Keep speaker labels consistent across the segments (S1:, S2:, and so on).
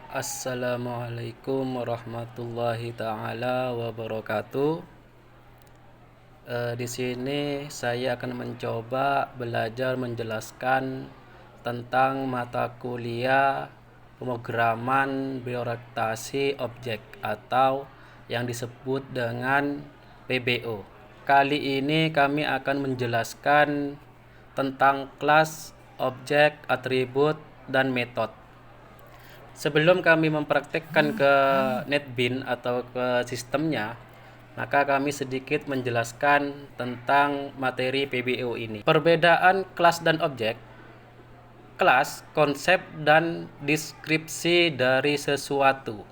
S1: Assalamualaikum warahmatullahi taala wabarakatuh. Di sini saya akan mencoba belajar menjelaskan tentang mata kuliah pemrograman berorientasi objek atau yang disebut dengan PBO. Kali ini kami akan menjelaskan tentang kelas, objek, atribut, dan metode. Sebelum kami mempraktekkan ke NetBeans atau ke sistemnya, maka kami sedikit menjelaskan tentang materi PBO ini. Perbedaan kelas dan objek. Kelas, konsep dan deskripsi dari sesuatu.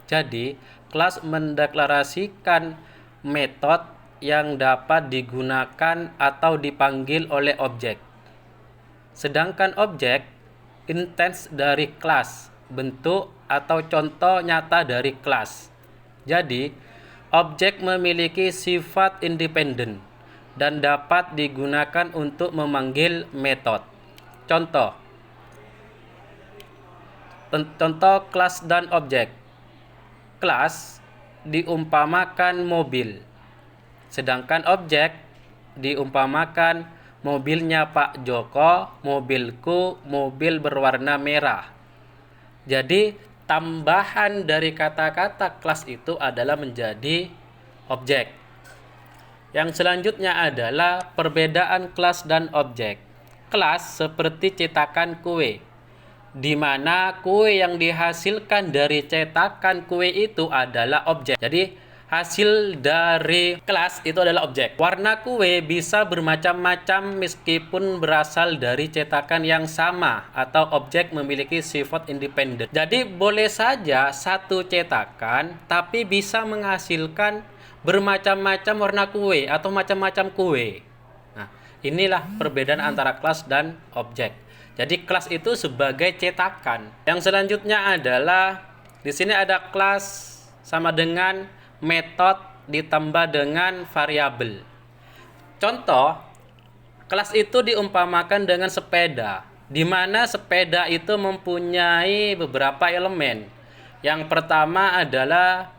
S1: Jadi, kelas mendeklarasikan metode yang dapat digunakan atau dipanggil oleh objek. Sedangkan objek, intens dari kelas, bentuk atau contoh nyata dari kelas. Jadi, objek memiliki sifat independen dan dapat digunakan untuk memanggil metode. Contoh kelas dan objek. Kelas diumpamakan mobil, sedangkan objek diumpamakan mobilnya Pak Joko, mobilku, mobil berwarna merah. Jadi tambahan dari kata-kata kelas itu adalah menjadi objek. Yang selanjutnya adalah perbedaan kelas dan objek. Kelas seperti cetakan kue, di mana kue yang dihasilkan dari cetakan kue itu adalah objek. Jadi hasil dari kelas itu adalah objek. Warna kue bisa bermacam-macam meskipun berasal dari cetakan yang sama atau objek memiliki sifat independen. Jadi boleh saja satu cetakan tapi bisa menghasilkan bermacam-macam warna kue atau macam-macam kue. Nah, inilah perbedaan antara kelas dan objek. Jadi kelas itu sebagai cetakan. Yang selanjutnya adalah di sini ada kelas sama dengan metode ditambah dengan variabel. Contoh, kelas itu diumpamakan dengan sepeda, di mana sepeda itu mempunyai beberapa elemen. Yang pertama adalah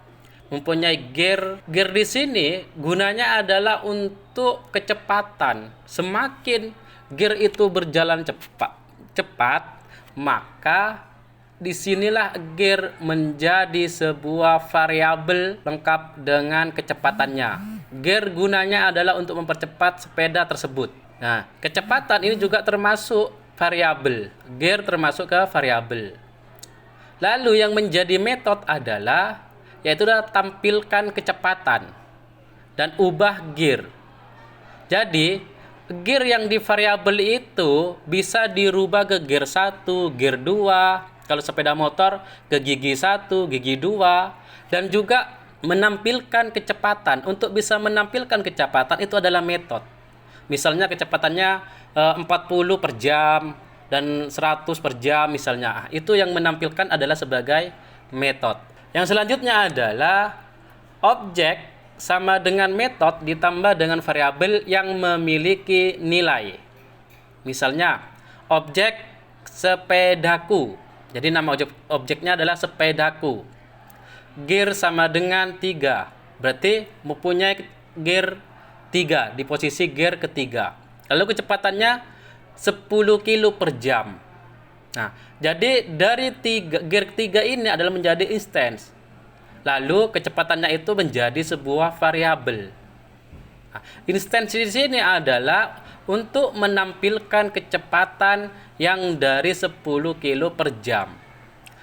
S1: mempunyai gear. Gear di sini gunanya adalah untuk kecepatan. Semakin gear itu berjalan cepat, maka disinilah gear menjadi sebuah variabel lengkap dengan kecepatannya. Gear gunanya adalah untuk mempercepat sepeda tersebut. Nah, kecepatan ini juga termasuk variabel. Gear termasuk ke variabel. Lalu yang menjadi metode adalah yaitu tampilkan kecepatan dan ubah gear. Jadi gear yang di variabel itu bisa dirubah ke gear 1, gear 2, kalau sepeda motor ke gigi 1, gigi 2, dan juga menampilkan kecepatan. Untuk bisa menampilkan kecepatan itu adalah metode. Misalnya kecepatannya 40 per jam dan 100 per jam misalnya. Itu yang menampilkan adalah sebagai metode. Yang selanjutnya adalah objek sama dengan metode ditambah dengan variabel yang memiliki nilai. Misalnya, objek sepedaku. Jadi nama objeknya adalah sepedaku. Gear sama dengan 3. Berarti mempunyai gear 3 di posisi gear ketiga. Lalu kecepatannya 10 kilo per jam. Nah, jadi dari gear ketiga ini adalah menjadi instance. Lalu kecepatannya itu menjadi sebuah variabel. Nah, instance di sini adalah untuk menampilkan kecepatan yang dari 10 kilo per jam.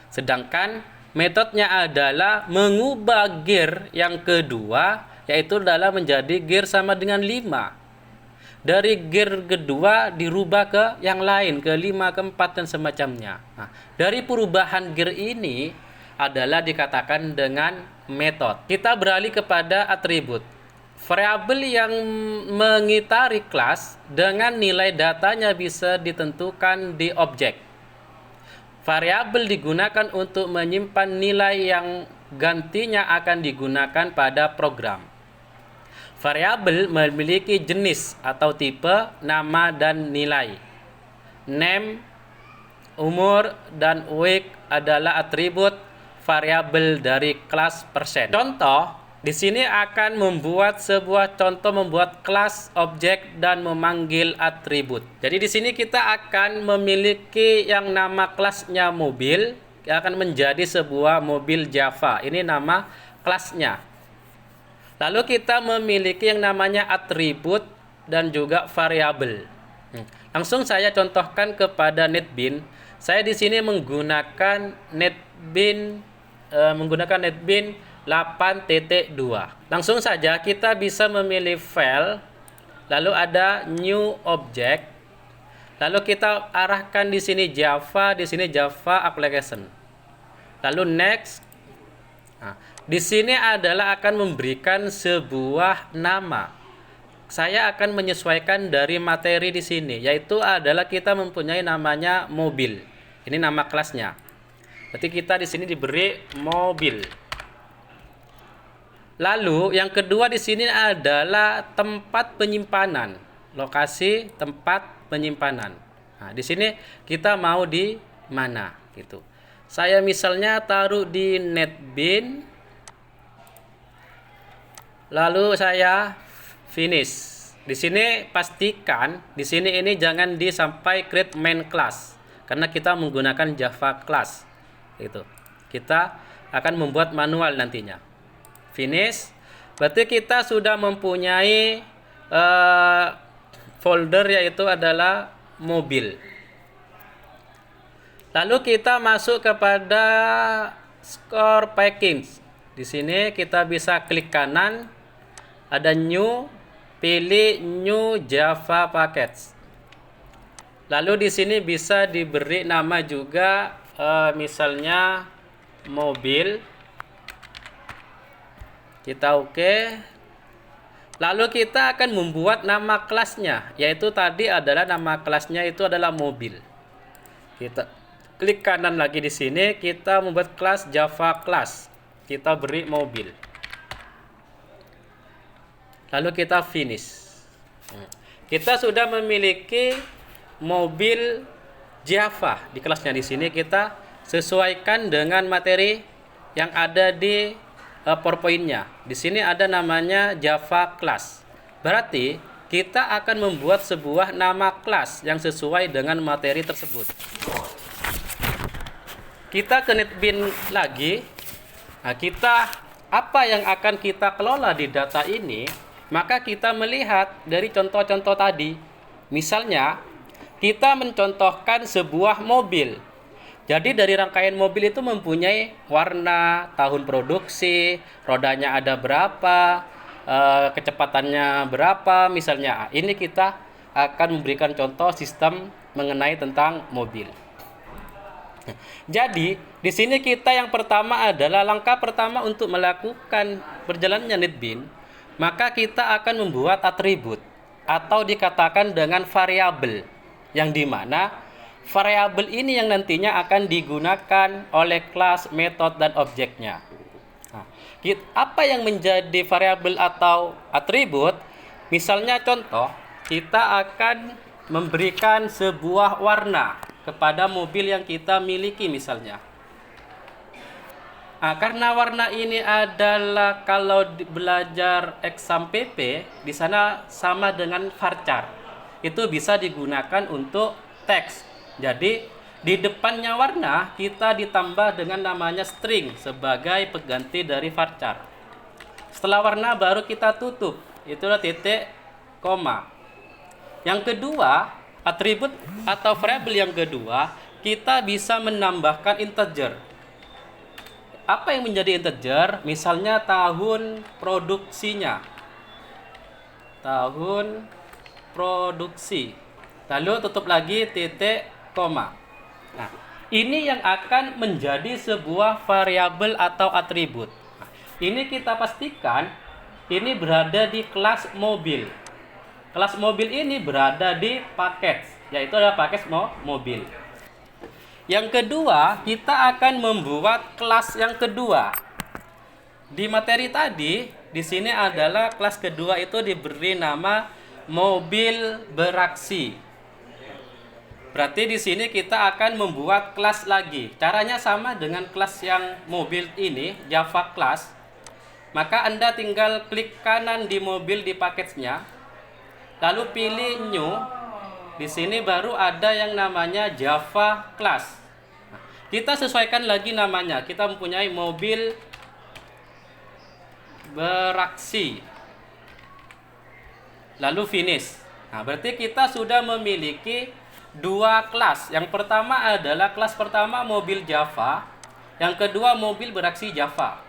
S1: Sedangkan metodenya adalah mengubah gear yang kedua, yaitu adalah menjadi gear sama dengan 5. Dari gear kedua dirubah ke yang lain, ke 5, ke 4, dan semacamnya. Nah, dari perubahan gear ini adalah dikatakan dengan metode. Kita beralih kepada atribut. Variabel yang mengitari kelas dengan nilai datanya bisa ditentukan di objek. Variabel digunakan untuk menyimpan nilai yang gantinya akan digunakan pada program. Variabel memiliki jenis atau tipe, nama, dan nilai. Name, umur, dan week adalah atribut variabel dari kelas persen. Contoh, di sini akan membuat sebuah contoh membuat kelas objek dan memanggil atribut. Jadi di sini kita akan memiliki yang nama kelasnya mobil, yang akan menjadi sebuah mobil Java. Ini nama kelasnya. Lalu kita memiliki yang namanya atribut dan juga variabel. Langsung saya contohkan kepada NetBeans. Saya di sini menggunakan NetBeans 8.2. Langsung saja kita bisa memilih file, lalu ada new object, lalu kita arahkan di sini Java, di sini Java application. Lalu next. Nah, di sini adalah akan memberikan sebuah nama. Saya akan menyesuaikan dari materi di sini, yaitu adalah kita mempunyai namanya mobil. Ini nama kelasnya. Berarti kita di sini diberi mobil. Lalu yang kedua di sini adalah tempat penyimpanan, lokasi tempat penyimpanan. Nah, di sini kita mau di mana gitu. Saya misalnya taruh di NetBeans. Lalu saya finish. Di sini pastikan di sini ini jangan sampai create main class karena kita menggunakan Java class. Gitu. Kita akan membuat manual nantinya. Finish. Berarti kita sudah mempunyai folder yaitu adalah mobil. Lalu kita masuk kepada Score Package. Di sini kita bisa klik kanan, ada new, pilih new Java package. Lalu di sini bisa diberi nama juga misalnya mobil. Kita oke. Lalu kita akan membuat nama kelasnya, yaitu tadi adalah nama kelasnya itu adalah mobil. Kita klik kanan lagi di sini, kita membuat kelas Java class. Kita beri mobil. Lalu kita finish. Kita sudah memiliki mobil Java di kelasnya. Di sini kita sesuaikan dengan materi yang ada di PowerPoint-nya. Di sini ada namanya Java class. Berarti kita akan membuat sebuah nama kelas yang sesuai dengan materi tersebut. Kita ke NetBeans lagi. Nah, apa yang akan kita kelola di data ini? Maka kita melihat dari contoh-contoh tadi. Misalnya, kita mencontohkan sebuah mobil. Jadi dari rangkaian mobil itu mempunyai warna, tahun produksi, rodanya ada berapa, kecepatannya berapa. Misalnya, ini kita akan memberikan contoh sistem mengenai tentang mobil. Jadi, di sini kita yang pertama adalah langkah pertama untuk melakukan berjalannya NetBeans, maka kita akan membuat atribut atau dikatakan dengan variabel, yang dimana variabel ini yang nantinya akan digunakan oleh kelas, metode, dan objeknya. Nah, apa yang menjadi variabel atau atribut? Misalnya contoh, kita akan memberikan sebuah warna kepada mobil yang kita miliki misalnya. Nah, karena warna ini adalah kalau belajar exam PP, di sana sama dengan varchar. Itu bisa digunakan untuk teks. Jadi, di depannya warna kita ditambah dengan namanya string sebagai pengganti dari varchar. Setelah warna baru kita tutup. Itulah titik, koma. Yang kedua, atribut atau variabel yang kedua, kita bisa menambahkan integer. Apa yang menjadi integer? Misalnya tahun produksinya. Tahun produksi. Lalu tutup lagi titik, koma. Nah, ini yang akan menjadi sebuah variabel atau atribut. Nah, ini kita pastikan ini berada di kelas mobil. Kelas mobil ini berada di package, yaitu adalah package mobil. Yang kedua, kita akan membuat kelas yang kedua. Di materi tadi, di sini adalah kelas kedua itu diberi nama mobil beraksi. Berarti di sini kita akan membuat kelas lagi. Caranya sama dengan kelas yang mobil ini, Java class. Maka Anda tinggal klik kanan di mobil di package-nya, lalu pilih new. Di sini baru ada yang namanya Java class. Nah, kita sesuaikan lagi namanya. Kita mempunyai mobil beraksi. Lalu finish. Nah, berarti kita sudah memiliki dua kelas. Yang pertama adalah kelas pertama mobil Java, yang kedua mobil beraksi Java.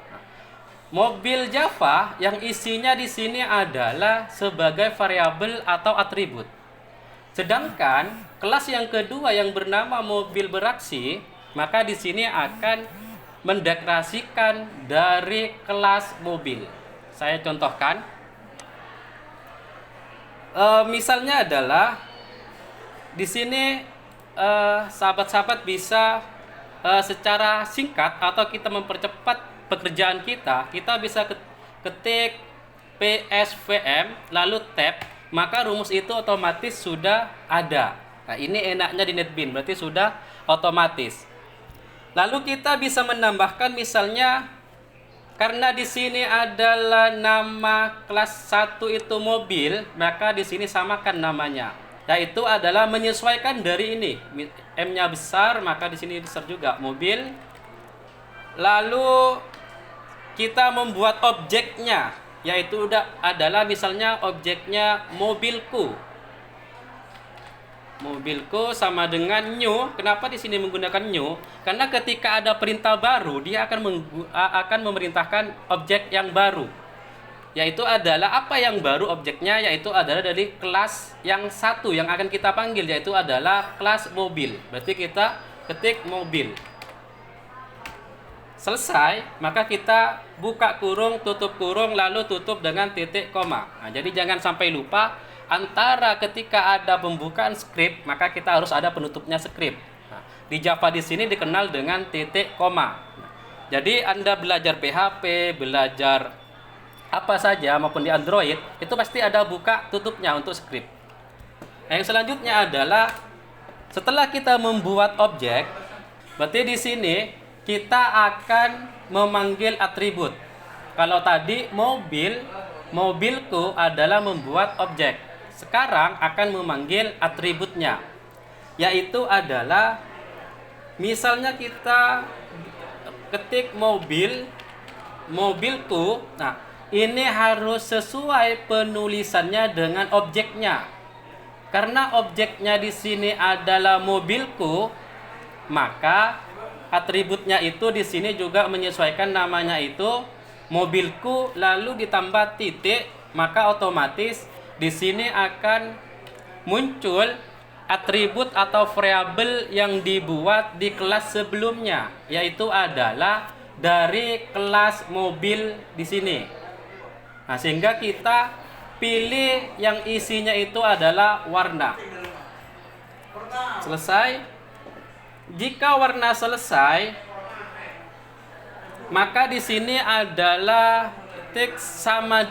S1: Mobil Java yang isinya di sini adalah sebagai variabel atau atribut. Sedangkan kelas yang kedua yang bernama mobil beraksi, maka di sini akan mendeklarasikan dari kelas mobil. Saya contohkan. Misalnya adalah di sini sahabat-sahabat bisa secara singkat atau kita mempercepat pekerjaan kita bisa ketik PSVM lalu tab, maka rumus itu otomatis sudah ada. Nah, ini enaknya di NetBeans, berarti sudah otomatis. Lalu kita bisa menambahkan misalnya karena di sini adalah nama kelas 1 itu mobil, maka di sini samakan namanya. Yaitu adalah menyesuaikan dari ini. M-nya besar, maka di sini besar juga mobil. Lalu kita membuat objeknya, yaitu adalah misalnya objeknya mobilku. Mobilku sama dengan new. Kenapa di sini menggunakan new? Karena ketika ada perintah baru, dia akan memerintahkan objek yang baru. Yaitu adalah apa yang baru objeknya, yaitu adalah dari kelas yang satu yang akan kita panggil, yaitu adalah kelas mobil. Berarti kita ketik mobil. Selesai, maka kita buka kurung, tutup kurung, lalu tutup dengan titik koma. Nah, jadi jangan sampai lupa antara ketika ada pembukaan script, maka kita harus ada penutupnya script. Nah, di Java di sini dikenal dengan titik koma. Nah, jadi Anda belajar PHP, belajar apa saja maupun di Android, itu pasti ada buka tutupnya untuk script. Yang selanjutnya adalah setelah kita membuat objek, berarti di sini kita akan memanggil atribut. Kalau tadi mobilku adalah membuat objek. Sekarang akan memanggil atributnya, yaitu adalah misalnya kita ketik mobilku. Nah, ini harus sesuai penulisannya dengan objeknya. Karena objeknya di sini adalah mobilku, maka atributnya itu di sini juga menyesuaikan namanya itu mobilku lalu ditambah titik, maka otomatis di sini akan muncul atribut atau variabel yang dibuat di kelas sebelumnya, yaitu adalah dari kelas mobil di sini. Nah, sehingga kita pilih yang isinya itu adalah warna. Selesai. Jika warna selesai, maka di sini adalah teks sama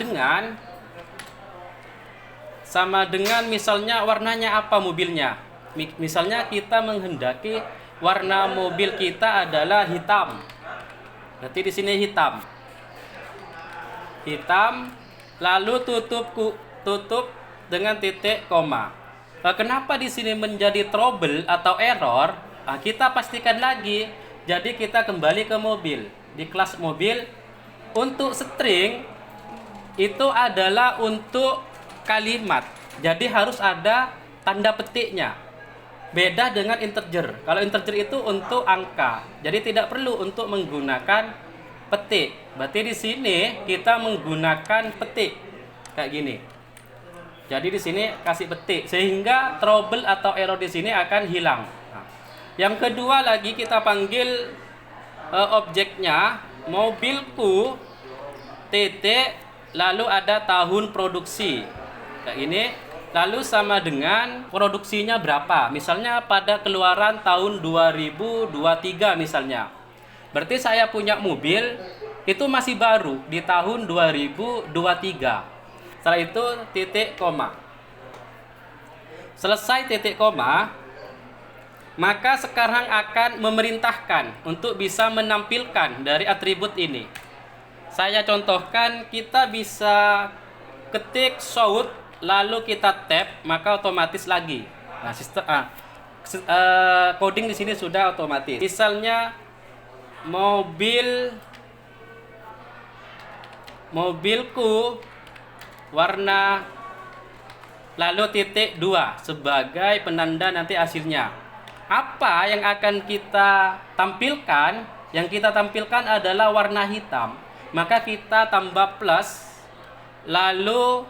S1: dengan misalnya warnanya apa mobilnya. Misalnya kita menghendaki warna mobil kita adalah hitam. Berarti di sini hitam, lalu tutup dengan titik koma. Nah, kenapa di sini menjadi trouble atau error? Nah, kita pastikan lagi. Jadi kita kembali ke mobil. Di kelas mobil, untuk string itu adalah untuk kalimat. Jadi harus ada tanda petiknya. Beda dengan integer. Kalau integer itu untuk angka. Jadi tidak perlu untuk menggunakan petik. Berarti di sini kita menggunakan petik kayak gini. Jadi di sini kasih petik sehingga trouble atau error di sini akan hilang. Nah, yang kedua lagi kita panggil objeknya mobilku titik lalu ada tahun produksi kayak ini, lalu sama dengan produksinya berapa. Misalnya pada keluaran tahun 2023 misalnya. Berarti saya punya mobil itu masih baru di tahun 2023. Setelah itu titik koma. Selesai titik koma, Maka sekarang akan memerintahkan untuk bisa menampilkan dari atribut ini. Saya contohkan, kita bisa ketik shout lalu kita tap, maka otomatis lagi. Nah, coding di sini sudah otomatis. Misalnya mobilku warna lalu titik 2 sebagai penanda nanti hasilnya. Apa yang akan kita tampilkan? Yang kita tampilkan adalah warna hitam. Maka kita tambah plus, lalu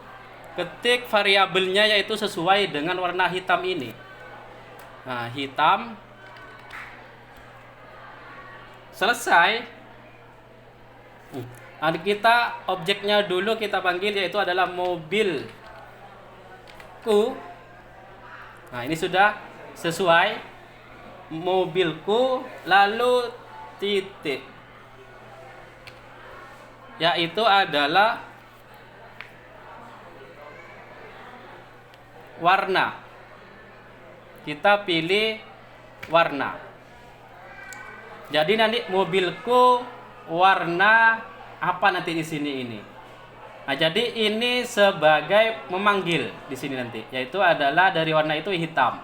S1: ketik variabelnya yaitu sesuai dengan warna hitam ini. Nah, hitam. Selesai. Ada kita objeknya dulu kita panggil yaitu adalah mobilku. Nah, ini sudah sesuai. Mobilku lalu titik, yaitu adalah warna. Kita pilih warna. Jadi nanti mobilku warna apa nanti di sini ini. Nah, jadi ini sebagai memanggil di sini nanti, yaitu adalah dari warna itu hitam.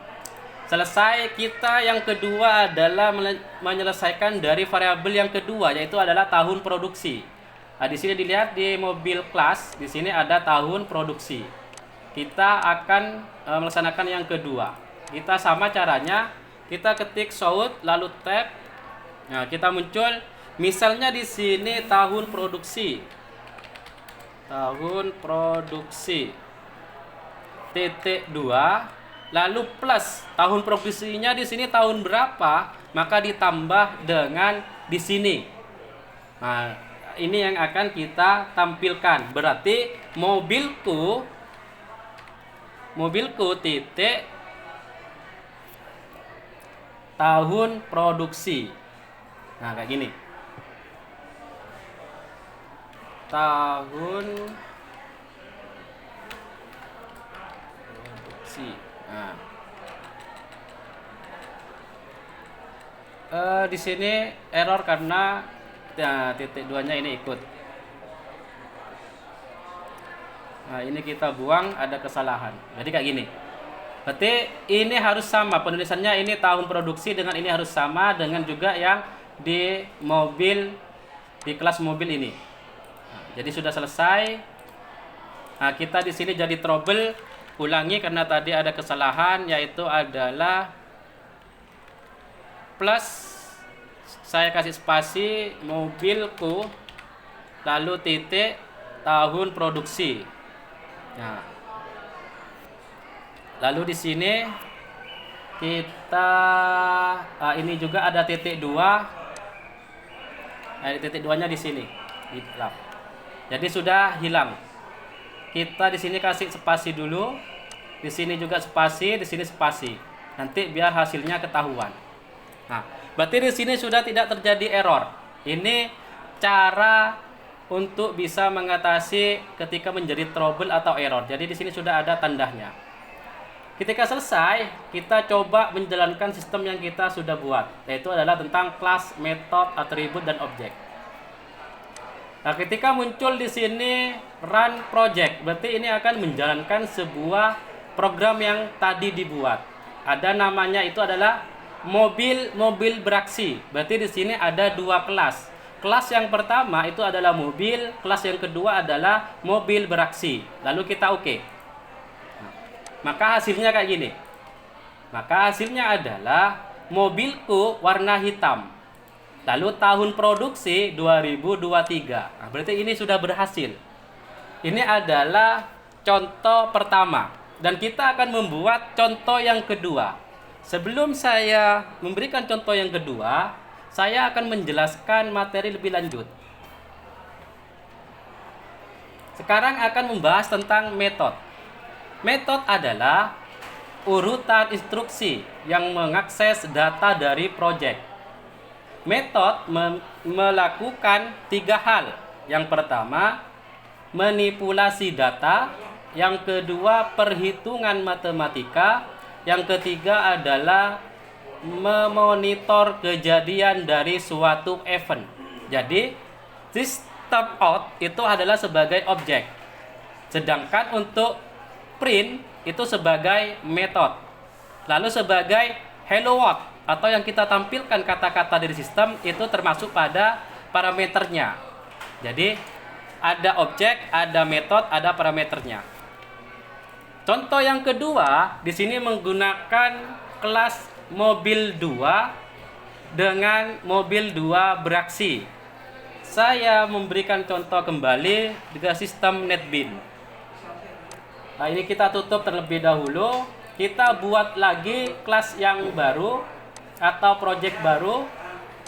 S1: Selesai. Kita yang kedua adalah menyelesaikan dari variabel yang kedua, yaitu adalah tahun produksi. Nah, di sini dilihat di mobil kelas, di sini ada tahun produksi. Kita akan melaksanakan yang kedua. Kita sama caranya, kita ketik shout lalu tab. Nah, kita muncul misalnya di sini tahun produksi. Tahun produksi titik 2 lalu plus tahun produksinya di sini tahun berapa, maka ditambah dengan di sini. Nah, ini yang akan kita tampilkan. Berarti mobilku titik tahun produksi. Nah, kayak gini. Tahun produksi. Nah, di sini error karena titik 2-nya ini ikut. Nah, ini kita buang, ada kesalahan. Jadi kayak gini. Berarti ini harus sama penulisannya, ini tahun produksi dengan ini harus sama dengan juga yang di mobil, di kelas mobil ini. Nah, jadi sudah selesai. Nah, kita di sini jadi trouble. Ulangi karena tadi ada kesalahan, yaitu adalah plus, saya kasih spasi mobilku lalu titik tahun produksi. Nah, lalu di sini kita ini juga ada titik 2. Nah, titik 2-nya di sini. Jadi sudah hilang. Kita di sini kasih spasi dulu. Di sini juga spasi, di sini spasi. Nanti biar hasilnya ketahuan. Nah, berarti di sini sudah tidak terjadi error. Ini cara untuk bisa mengatasi ketika menjadi trouble atau error. Jadi di sini sudah ada tandanya. Ketika selesai, kita coba menjalankan sistem yang kita sudah buat, yaitu adalah tentang kelas, metode, atribut, dan objek. Nah, ketika muncul di sini run project, berarti ini akan menjalankan sebuah program yang tadi dibuat. Ada namanya itu adalah mobil beraksi. Berarti di sini ada 2 kelas. Kelas yang pertama itu adalah mobil, kelas yang kedua adalah mobil beraksi. Lalu kita oke. Nah, maka hasilnya kayak gini. Maka hasilnya adalah mobilku warna hitam. Lalu tahun produksi 2023. Nah, berarti ini sudah berhasil. Ini adalah contoh pertama. Dan kita akan membuat contoh yang kedua. Sebelum saya memberikan contoh yang kedua, saya akan menjelaskan materi lebih lanjut. Sekarang akan membahas tentang metode. Metode adalah urutan instruksi yang mengakses data dari proyek. Metode melakukan 3 hal. Yang pertama, manipulasi data. Yang kedua, perhitungan matematika. Yang ketiga adalah memonitor kejadian dari suatu event. Jadi, system out itu adalah sebagai objek. Sedangkan untuk print itu sebagai metode. Lalu sebagai hello world atau yang kita tampilkan kata-kata dari sistem itu termasuk pada parameternya. Jadi, ada objek, ada metode, ada parameternya. Contoh yang kedua, di sini menggunakan kelas mobil 2 dengan mobil 2 beraksi. Saya memberikan contoh kembali dengan sistem NetBeans. Nah, ini kita tutup terlebih dahulu. Kita buat lagi kelas yang baru atau project baru,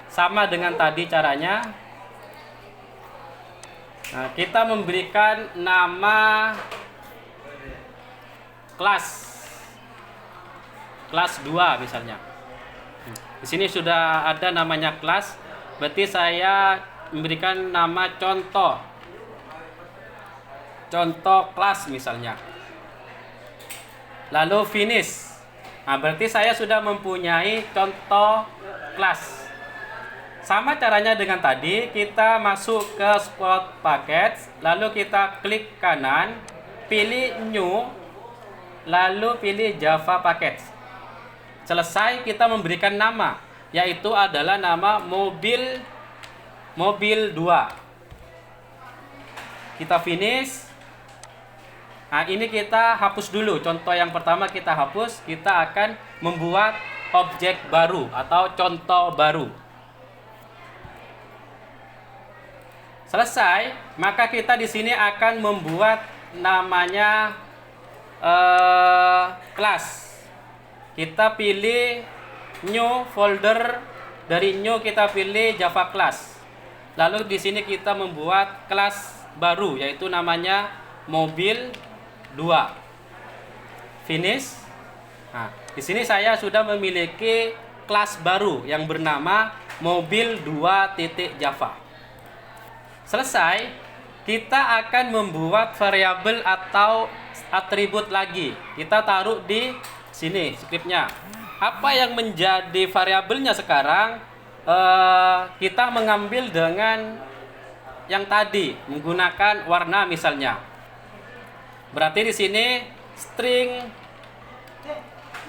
S1: sama dengan tadi caranya. Nah, kita memberikan nama kelas 2 misalnya. Di sini sudah ada namanya kelas, berarti saya memberikan nama contoh kelas misalnya. Lalu finish. Nah, berarti saya sudah mempunyai contoh kelas. Sama caranya dengan tadi, kita masuk ke Export Package, lalu kita klik kanan, pilih New, lalu pilih Java Package. Selesai, kita memberikan nama, yaitu adalah nama mobil 2. Kita finish. Nah, ini kita hapus dulu. Contoh yang pertama kita hapus, kita akan membuat objek baru atau contoh baru. Selesai, maka kita di sini akan membuat namanya kelas. Kita pilih new folder, dari new kita pilih Java class. Lalu di sini kita membuat kelas baru, yaitu namanya mobil 2. Finish. Nah, di sini saya sudah memiliki kelas baru yang bernama mobil 2.java. Selesai, kita akan membuat variabel atau atribut lagi. Kita taruh di sini scriptnya. Apa yang menjadi variabelnya sekarang? Kita mengambil dengan yang tadi menggunakan warna misalnya. Berarti di sini string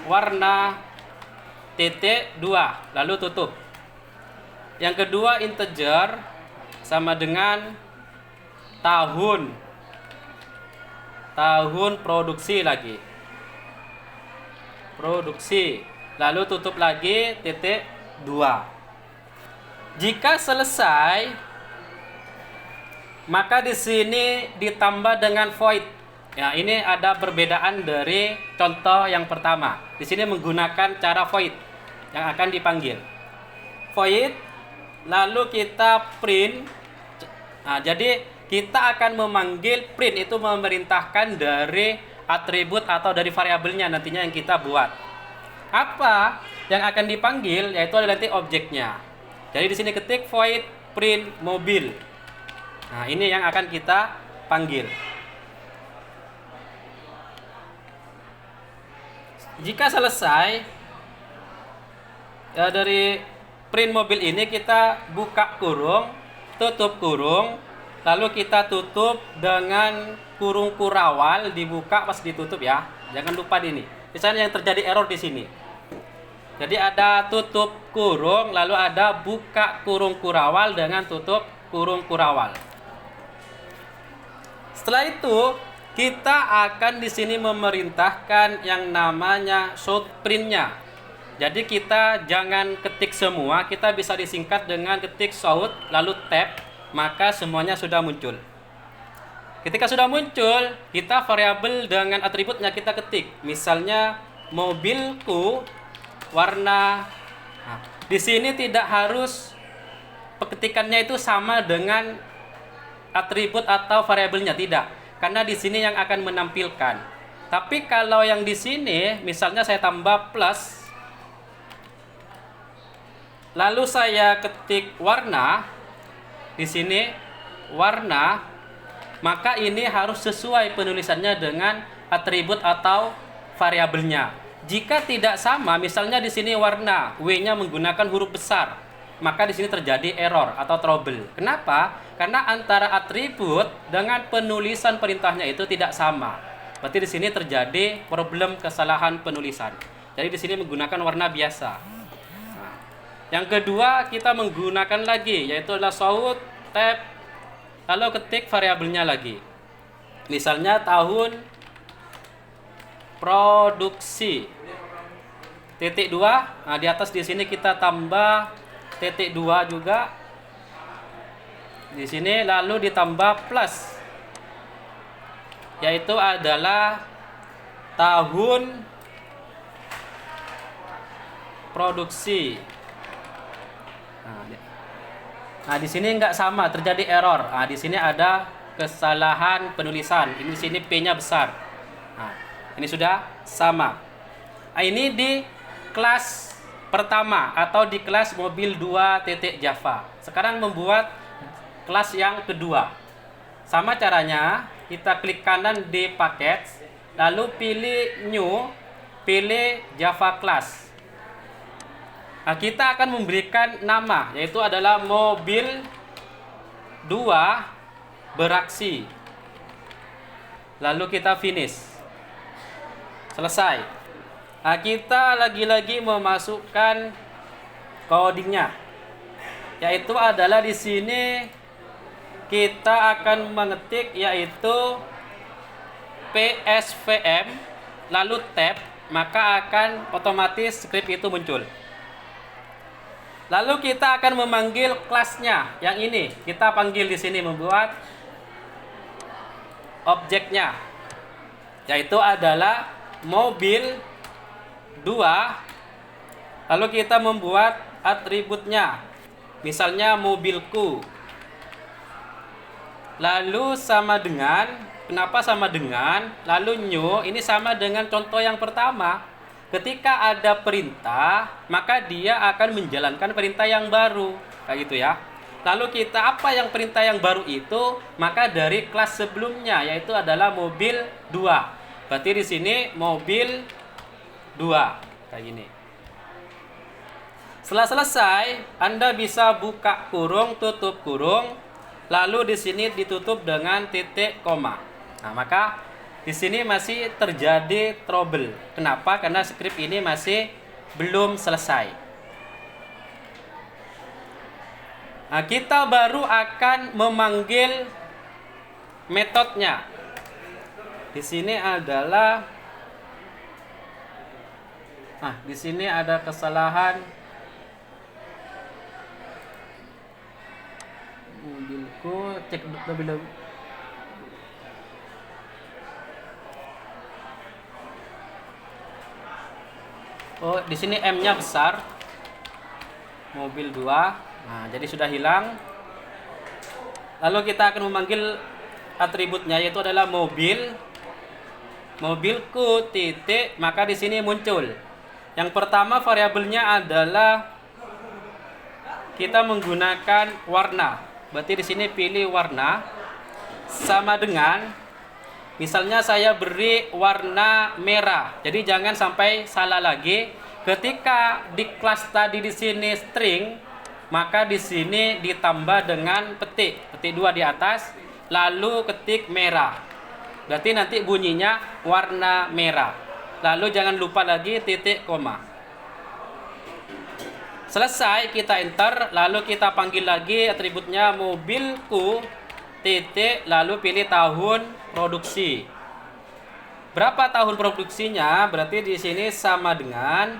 S1: warna titik 2, lalu tutup. Yang kedua integer sama dengan tahun produksi lagi. Produksi, lalu tutup lagi titik 2. Jika selesai, maka di sini ditambah dengan void. Ya, ini ada perbedaan dari contoh yang pertama. Di sini menggunakan cara void yang akan dipanggil. Void, lalu kita print. Nah, jadi kita akan memanggil print itu memerintahkan dari atribut atau dari variabelnya nantinya yang kita buat. Apa yang akan dipanggil? Yaitu adalah nanti objeknya. Jadi di sini ketik void print mobil. Nah, ini yang akan kita panggil. Jika selesai dari print mobil ini, kita buka kurung, tutup kurung, lalu kita tutup dengan kurung kurawal, dibuka pas ditutup ya. Jangan lupa ini. Misalnya yang terjadi error di sini. Jadi ada tutup kurung, lalu ada buka kurung kurawal dengan tutup kurung kurawal. Setelah itu kita akan di sini memerintahkan yang namanya show print-nya. Jadi kita jangan ketik semua, kita bisa disingkat dengan ketik show lalu tab, maka semuanya sudah muncul. Ketika sudah muncul, kita variabel dengan atributnya kita ketik. Misalnya mobilku warna. Nah, di sini tidak harus ketikannya itu sama dengan atribut atau variabelnya, tidak. Karena di sini yang akan menampilkan. Tapi kalau yang di sini, misalnya saya tambah plus, lalu saya ketik warna, di sini warna, maka ini harus sesuai penulisannya dengan atribut atau variabelnya. Jika tidak sama, misalnya di sini warna W-nya menggunakan huruf besar, maka di sini terjadi error atau trouble. Kenapa? Karena antara atribut dengan penulisan perintahnya itu tidak sama. Berarti di sini terjadi problem kesalahan penulisan. Jadi di sini menggunakan warna biasa. Nah, yang kedua kita menggunakan lagi, yaitu adalah shout tab, lalu ketik variabelnya lagi. Misalnya tahun produksi titik 2. Nah, di atas di sini kita tambah titik 2 juga. Di sini lalu ditambah plus, yaitu adalah tahun produksi. Nah, di sini nggak sama, terjadi error. Nah, di sini ada kesalahan penulisan. Ini di sini P-nya besar. Nah, ini sudah sama. Nah, ini di kelas pertama atau di kelas mobil 2.java. Sekarang membuat kelas yang kedua. Sama caranya, kita klik kanan di paket, lalu pilih new, pilih Java class. Nah, kita akan memberikan nama, yaitu adalah mobil 2 beraksi. Lalu kita finish. Selesai. Nah, kita lagi-lagi memasukkan codingnya, yaitu adalah di sini kita akan mengetik yaitu PSVM lalu tab, maka akan otomatis script itu muncul. Lalu kita akan memanggil kelasnya yang ini. Kita panggil di sini, membuat objeknya, yaitu adalah mobil 2. Lalu kita membuat atributnya, misalnya mobilku. Lalu sama dengan, kenapa sama dengan? Lalu new, ini sama dengan contoh yang pertama. Ketika ada perintah, maka dia akan menjalankan perintah yang baru, kayak gitu ya. Lalu kita apa yang perintah yang baru itu? Maka dari kelas sebelumnya, yaitu adalah mobil 2. Berarti di sini mobil 2 kayak gini. Setelah selesai, Anda bisa buka kurung, tutup kurung, lalu di sini ditutup dengan titik koma. Nah, maka di sini masih terjadi trouble. Kenapa? Karena script ini masih belum selesai. Nah, kita baru akan memanggil metodenya. Di sini adalah, di sini ada kesalahan. Mobilku, cek lebih. Oh, di sini M-nya besar. Mobil 2. Nah, jadi sudah hilang. Lalu kita akan memanggil atributnya, yaitu adalah mobil. Mobilku titik, maka di sini muncul. Yang pertama variabelnya adalah kita menggunakan warna. Berarti di sini pilih warna sama dengan, misalnya saya beri warna merah. Jadi jangan sampai salah lagi. Ketika di kelas tadi di sini string, maka di sini ditambah dengan petik 2 di atas, lalu ketik merah. Berarti nanti bunyinya warna merah. Lalu jangan lupa lagi titik koma. Selesai, kita enter, lalu kita panggil lagi atributnya mobilku titik, lalu pilih tahun produksi. Berapa tahun produksinya? Berarti di sini sama dengan,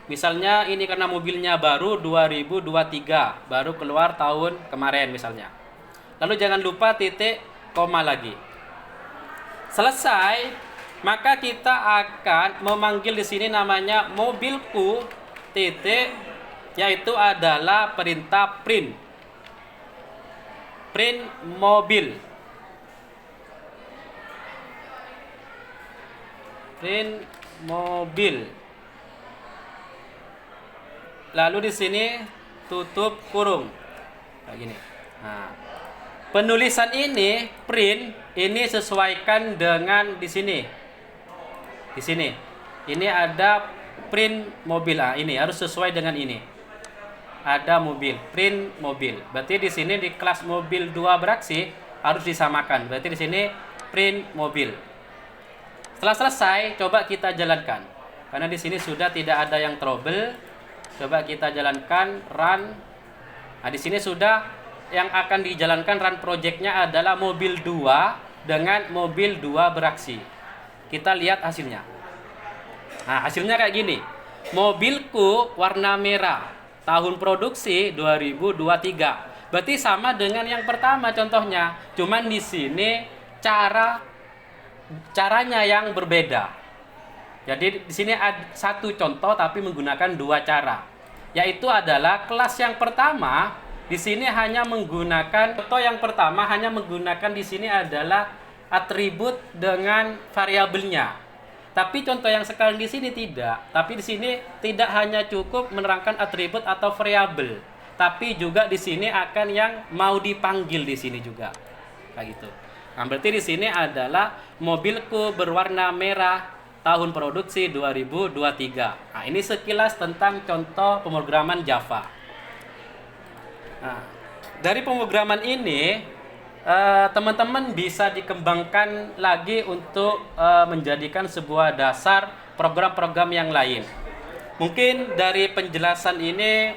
S1: misalnya ini karena mobilnya baru 2023, baru keluar tahun kemarin misalnya. Lalu jangan lupa titik koma lagi. Selesai, maka kita akan memanggil di sini namanya mobilku titik, yaitu adalah perintah print mobil. Print mobil. Lalu di sini tutup kurung. Kayak gini. Nah, penulisan ini print ini sesuaikan dengan di sini. Di sini. Ini ada print mobil. Ini harus sesuai dengan ini. Ada mobil, print mobil. Berarti di sini di kelas mobil 2 beraksi harus disamakan. Berarti di sini print mobil. Setelah selesai, coba kita jalankan. Karena di sini sudah tidak ada yang trouble. Coba kita jalankan run. Nah, di sini sudah yang akan dijalankan run projectnya adalah mobil 2 dengan mobil 2 beraksi. Kita lihat hasilnya. Nah, hasilnya kayak gini. Mobilku warna merah. Tahun produksi 2023. Berarti sama dengan yang pertama contohnya. Cuman di sini caranya yang berbeda. Jadi di sini ada satu contoh tapi menggunakan dua cara. Yaitu adalah kelas yang pertama di sini hanya menggunakan contoh yang pertama hanya menggunakan di sini adalah atribut dengan variabelnya. Tapi contoh yang sekarang di sini tidak. Tapi di sini tidak hanya cukup menerangkan atribut atau variabel, tapi juga di sini akan yang mau dipanggil di sini juga. Kayak gitu. Nah, berarti di sini adalah mobilku berwarna merah, tahun produksi 2023. Nah, ini sekilas tentang contoh pemrograman Java. Nah, dari pemrograman ini teman-teman bisa dikembangkan lagi untuk menjadikan sebuah dasar program-program yang lain. Mungkin dari penjelasan ini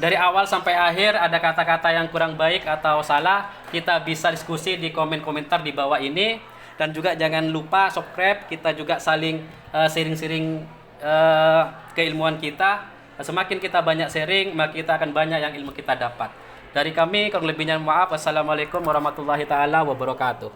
S1: dari awal sampai akhir ada kata-kata yang kurang baik atau salah, kita bisa diskusi di komen-komentar di bawah ini. Dan juga jangan lupa subscribe, kita juga saling sharing-sharing keilmuan kita. Semakin kita banyak sharing, maka kita akan banyak yang ilmu kita dapat. Dari kami, kurang lebihnya maaf. Wassalamualaikum warahmatullahi taala wabarakatuh.